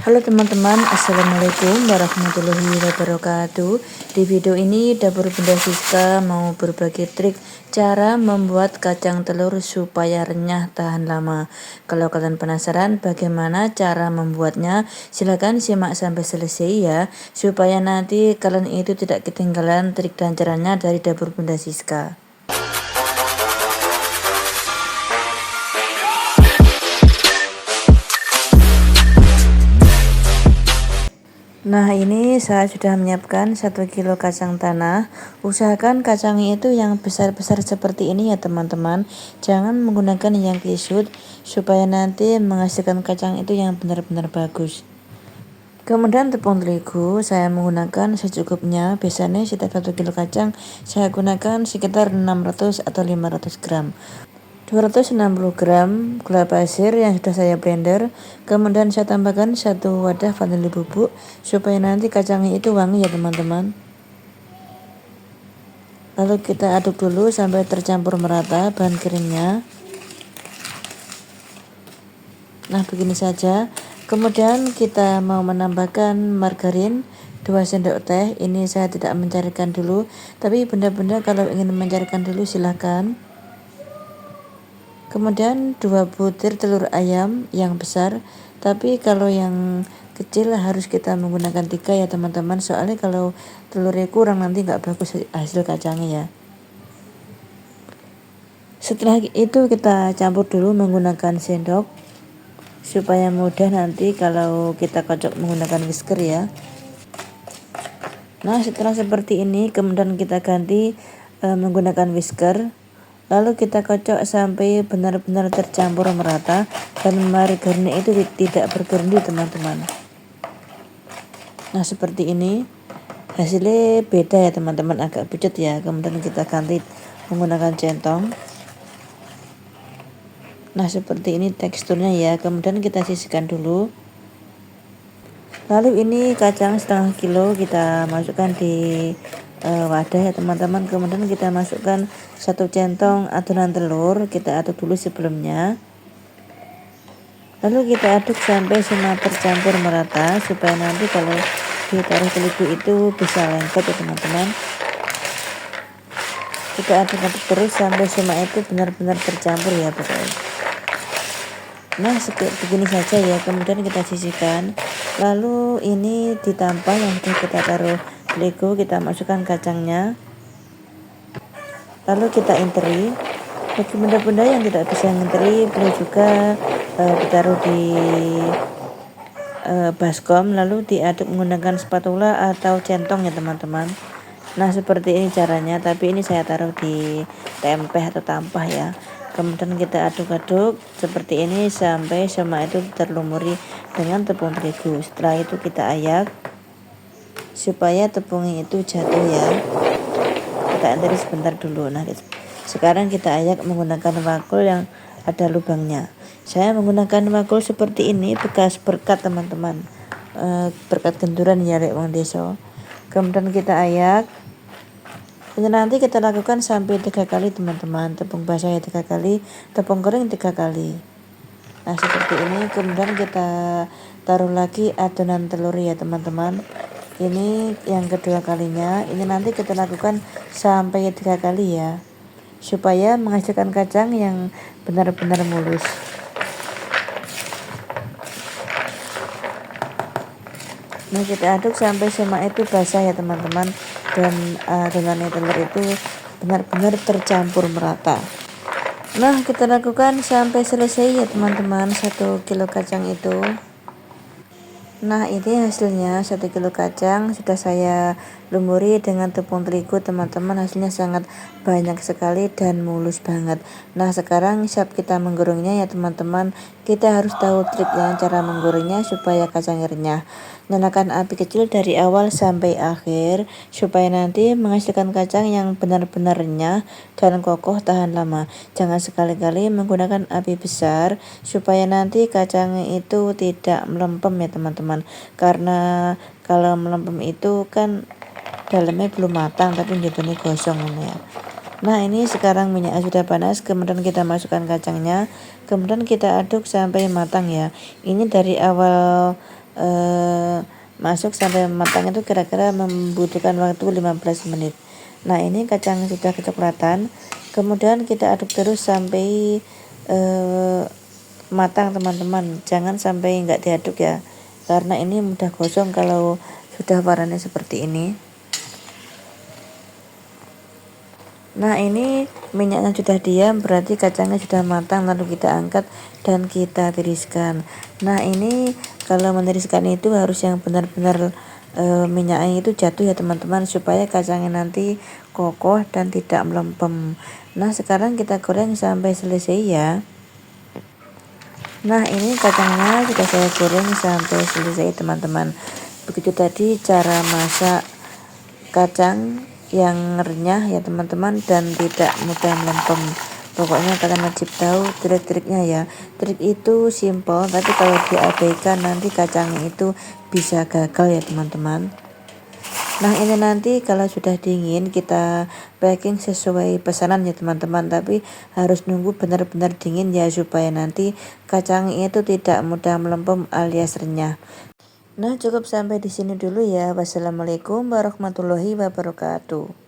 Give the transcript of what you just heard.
Halo teman-teman, assalamualaikum warahmatullahi wabarakatuh. Di video ini dapur Bunda Siska mau berbagi trik cara membuat kacang telur supaya renyah tahan lama. Kalau kalian penasaran bagaimana cara membuatnya, silahkan simak sampai selesai ya, supaya nanti kalian itu tidak ketinggalan trik dan caranya dari dapur Bunda Siska. Nah, ini saya sudah menyiapkan 1 kilo kacang tanah. Usahakan kacangnya itu yang besar-besar seperti ini ya teman-teman. Jangan menggunakan yang kisut supaya nanti menghasilkan kacang itu yang benar-benar bagus. Kemudian tepung terigu saya menggunakan secukupnya. Biasanya setiap 1 kilo kacang saya gunakan sekitar 600 atau 500 gram. 260 gram gula pasir yang sudah saya blender, kemudian saya tambahkan 1 wadah vanili bubuk supaya nanti kacangnya itu wangi ya teman-teman. Lalu kita aduk dulu sampai tercampur merata bahan keringnya. Nah, begini saja. Kemudian kita mau menambahkan margarin 2 sendok teh. Ini saya tidak mencairkan dulu, tapi benda-benda kalau ingin mencairkan dulu silahkan. Kemudian 2 butir telur ayam yang besar, tapi kalau yang kecil harus kita menggunakan 3 ya teman-teman, soalnya kalau telurnya kurang nanti nggak bagus hasil kacangnya ya. Setelah itu kita campur dulu menggunakan sendok supaya mudah nanti kalau kita kocok menggunakan whisker ya. Nah, setelah seperti ini kemudian kita ganti menggunakan whisker. Lalu kita kocok sampai benar-benar tercampur merata dan margarinnya itu tidak bergerndi teman-teman. Nah, seperti ini hasilnya beda ya teman-teman, agak pucat ya. Kemudian kita ganti menggunakan centong. Nah, seperti ini teksturnya ya. Kemudian kita sisihkan dulu. Lalu ini kacang setengah kilo kita masukkan di wadah ya teman-teman. Kemudian kita masukkan 1 centong adonan telur, kita aduk dulu sebelumnya. Lalu kita aduk sampai semua tercampur merata supaya nanti kalau ditaruh terigu itu bisa lengket ya teman-teman. Kita aduk-aduk terus sampai semua itu benar-benar tercampur ya pokoknya. Nah, seperti begini saja ya. Kemudian kita sisihkan. Lalu ini ditampah yang sudah kita taruh terigu, kita masukkan kacangnya. Lalu kita interi. Bagi benda-benda yang tidak bisa nginteri boleh juga ditaruh di baskom lalu diaduk menggunakan spatula atau centong ya teman-teman. Nah, seperti ini caranya, tapi ini saya taruh di tempeh atau tampah ya. Kemudian kita aduk-aduk seperti ini sampai semua itu terlumuri dengan tepung terigu. Setelah itu kita ayak supaya tepungnya itu jatuh ya. Kita antri sebentar dulu. Nah, sekarang kita ayak menggunakan wakul yang ada lubangnya. Saya menggunakan wakul seperti ini bekas berkat teman-teman, berkat genduran ya rek wong desa. Kemudian kita ayak. Ini nanti kita lakukan sampai 3 kali teman-teman. Tepung basah ya 3 kali, tepung kering 3 kali. Nah, seperti ini. Kemudian kita taruh lagi adonan telur ya teman-teman. Ini yang kedua kalinya. Ini nanti kita lakukan sampai 3 kali ya, supaya menghasilkan kacang yang benar-benar mulus. Nah, kita aduk sampai semua itu basah ya teman-teman, dan adonan telur itu benar-benar tercampur merata. Nah, kita lakukan sampai selesai ya teman-teman 1 kilo kacang itu. Nah, ini hasilnya 1 kilo kacang sudah saya lumuri dengan tepung terigu teman-teman. Hasilnya sangat banyak sekali dan mulus banget. Nah, sekarang siap kita menggorengnya ya teman-teman. Kita harus tahu trik yang cara menggorengnya supaya kacangnya renyah. Nyalakan api kecil dari awal sampai akhir supaya nanti menghasilkan kacang yang benar-benar renyah dan kokoh tahan lama. Jangan sekali-kali menggunakan api besar supaya nanti kacangnya itu tidak melempem ya teman-teman. Karena kalau melempem itu kan dalamnya belum matang tapi jadinya gosong ya. Nah, ini sekarang minyak sudah panas, kemudian kita masukkan kacangnya, kemudian kita aduk sampai matang ya. Ini dari awal masuk sampai matang itu kira-kira membutuhkan waktu 15 menit. Nah, ini kacang sudah kecoklatan, kemudian kita aduk terus sampai matang teman-teman, jangan sampai nggak diaduk ya, karena ini mudah gosong kalau sudah warnanya seperti ini. Nah, ini minyaknya sudah diam, berarti kacangnya sudah matang, lalu kita angkat dan kita tiriskan. Nah, ini kalau meniriskan itu harus yang benar-benar minyaknya itu jatuh ya teman-teman, supaya kacangnya nanti kokoh dan tidak melempem. Nah, sekarang kita goreng sampai selesai ya. Nah, ini kacangnya sudah saya goreng sampai selesai teman-teman. Begitu tadi cara masak kacang yang renyah ya teman-teman, dan tidak mudah melempem. Pokoknya kalian wajib tahu trik-triknya ya. Trik itu simple, tapi kalau diabaikan nanti kacangnya itu bisa gagal ya teman-teman. Nah, ini nanti kalau sudah dingin kita packing sesuai pesanan ya teman-teman, tapi harus nunggu benar-benar dingin ya, supaya nanti kacangnya itu tidak mudah melempem alias renyah. Nah, cukup sampai di sini dulu ya. Wassalamualaikum warahmatullahi wabarakatuh.